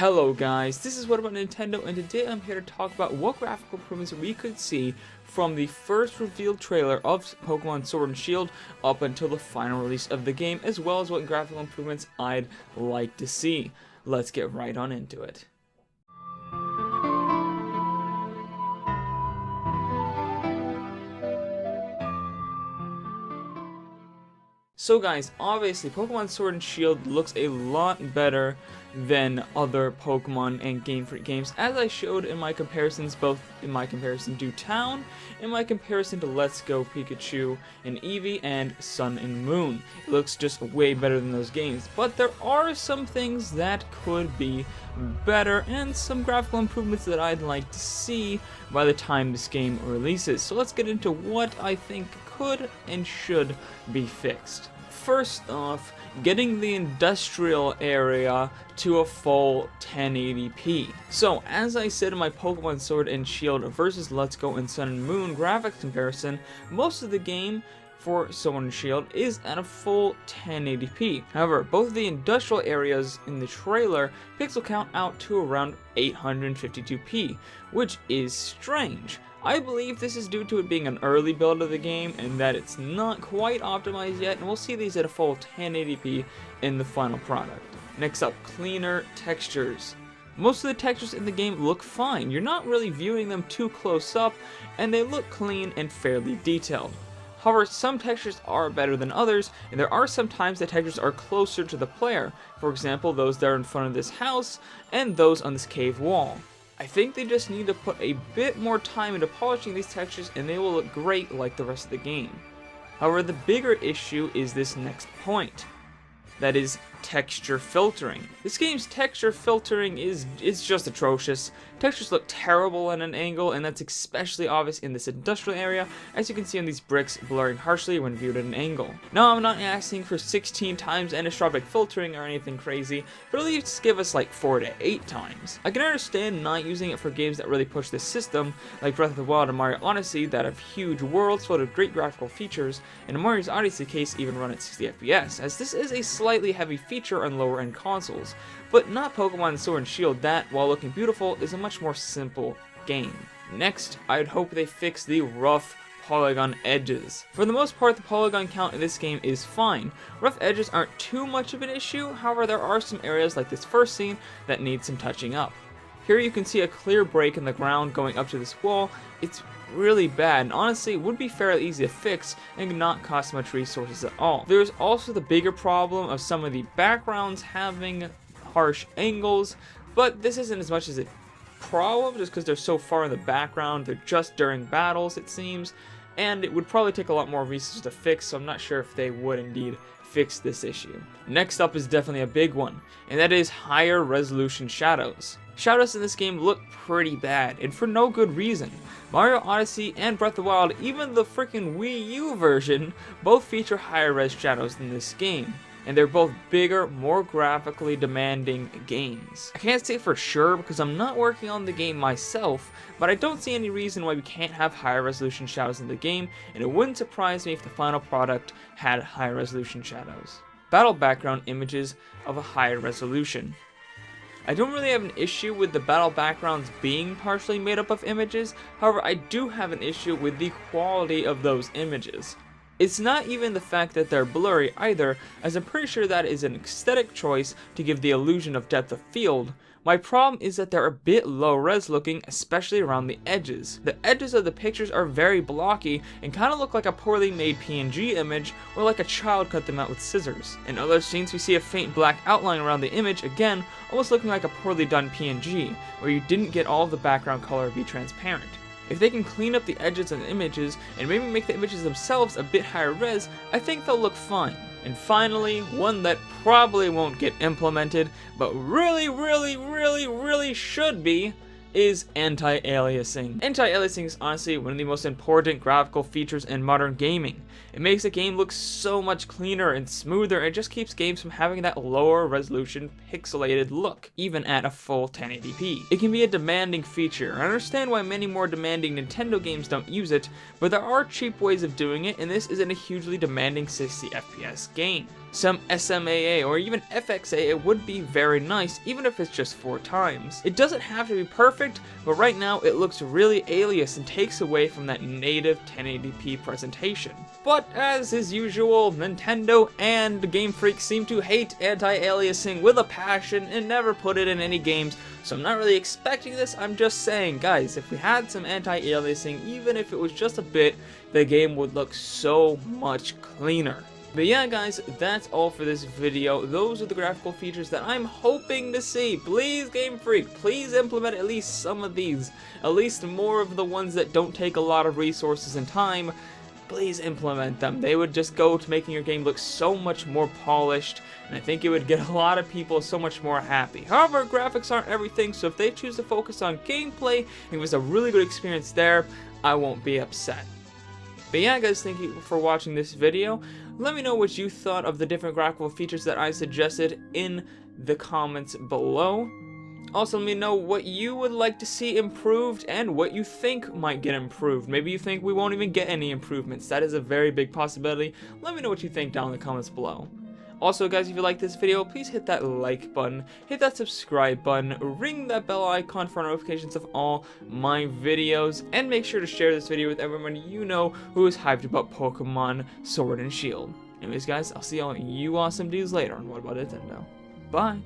Hello guys, this is What About Nintendo, and today I'm here to talk about what graphical improvements we could see from the first revealed trailer of Pokemon Sword and Shield up until the final release of the game, as well as what graphical improvements I'd like to see. Let's get right on into it. So guys, obviously Pokemon Sword and Shield looks a lot better than other Pokemon and Game Freak games, as I showed in my comparisons, both in my comparison to Town and my comparison to Let's Go Pikachu and Eevee and Sun and Moon. It looks just way better than those games, but there are some things that could be better and some graphical improvements that I'd like to see by the time this game releases. So let's get into what I think could and should be fixed. First off, getting the industrial area to a full 1080p. So, as I said in my Pokemon Sword and Shield versus Let's Go and Sun and Moon graphics comparison, most of the game for Sword and Shield is at a full 1080p. However, both of the industrial areas in the trailer pixel count out to around 852p, which is strange. I believe this is due to it being an early build of the game and that it's not quite optimized yet, and we'll see these at a full 1080p in the final product. Next up, cleaner textures. Most of the textures in the game look fine. You're not really viewing them too close up, and they look clean and fairly detailed. However, some textures are better than others, and there are some times that textures are closer to the player. For example, those that are in front of this house and those on this cave wall. I think they just need to put a bit more time into polishing these textures and they will look great like the rest of the game. However, the bigger issue is this next point. That is texture filtering. This game's texture filtering is just atrocious. Textures look terrible at an angle, and that's especially obvious in this industrial area, as you can see on these bricks blurring harshly when viewed at an angle. Now, I'm not asking for 16 times anisotropic filtering or anything crazy, but at least give us like 4 to 8 times. I can understand not using it for games that really push this system, like Breath of the Wild and Mario Odyssey, that have huge worlds filled with great graphical features, and in Mario's Odyssey case even run at 60 FPS, as this is a slightly heavy feature on lower end consoles, but not Pokemon Sword and Shield that, while looking beautiful, is a much more simple game. Next, I'd hope they fix the rough polygon edges. For the most part, the polygon count in this game is fine. Rough edges aren't too much of an issue, however there are some areas like this first scene that need some touching up. Here you can see a clear break in the ground going up to this wall. It's really bad, and honestly would be fairly easy to fix and not cost much resources at all. There's also the bigger problem of some of the backgrounds having harsh angles, but this isn't as much as a problem just because they're so far in the background. They're just during battles, it seems, and it would probably take a lot more resources to fix, so I'm not sure if they would indeed fix this issue. Next up is definitely a big one, and that is higher resolution shadows. Shadows in this game look pretty bad, and for no good reason. Mario Odyssey and Breath of the Wild, even the freaking Wii U version, both feature higher res shadows than this game, and they're both bigger, more graphically demanding games. I can't say for sure because I'm not working on the game myself, but I don't see any reason why we can't have higher resolution shadows in the game, and it wouldn't surprise me if the final product had higher resolution shadows. Battle background images of a higher resolution. I don't really have an issue with the battle backgrounds being partially made up of images, however I do have an issue with the quality of those images. It's not even the fact that they're blurry either, as I'm pretty sure that is an aesthetic choice to give the illusion of depth of field. My problem is that they're a bit low res looking, especially around the edges. The edges of the pictures are very blocky and kind of look like a poorly made PNG image, or like a child cut them out with scissors. In other scenes we see a faint black outline around the image, again almost looking like a poorly done PNG, where you didn't get all of the background color be transparent. If they can clean up the edges of the images and maybe make the images themselves a bit higher res, I think they'll look fine. And finally, one that probably won't get implemented, but really should be, is anti-aliasing. Anti-aliasing is honestly one of the most important graphical features in modern gaming. It makes the game look so much cleaner and smoother, and it just keeps games from having that lower resolution pixelated look, even at a full 1080p. It can be a demanding feature. I understand why many more demanding Nintendo games don't use it, but there are cheap ways of doing it, and this isn't a hugely demanding 60 FPS game. some SMAA or even FXA, it would be very nice, even if it's just 4 times. It doesn't have to be perfect, but right now it looks really alias and takes away from that native 1080p presentation. But as is usual, Nintendo and Game Freak seem to hate anti-aliasing with a passion and never put it in any games, so I'm not really expecting this. I'm just saying, guys, if we had some anti-aliasing, even if it was just a bit, the game would look so much cleaner. But yeah, guys, that's all for this video. Those are the graphical features that I'm hoping to see. Please, Game Freak, please implement at least some of these. At least more of the ones that don't take a lot of resources and time. Please implement them. They would just go to making your game look so much more polished, and I think it would get a lot of people so much more happy. However, graphics aren't everything, so if they choose to focus on gameplay and it was a really good experience there, I won't be upset. But yeah, guys, thank you for watching this video. Let me know what you thought of the different graphical features that I suggested in the comments below. Also, let me know what you would like to see improved and what you think might get improved. Maybe you think we won't even get any improvements. That is a very big possibility. Let me know what you think down in the comments below. Also, guys, if you like this video, please hit that like button, hit that subscribe button, ring that bell icon for notifications of all my videos, and make sure to share this video with everyone you know who is hyped about Pokemon Sword and Shield. Anyways, guys, I'll see all you awesome dudes later on What About Nintendo. Bye!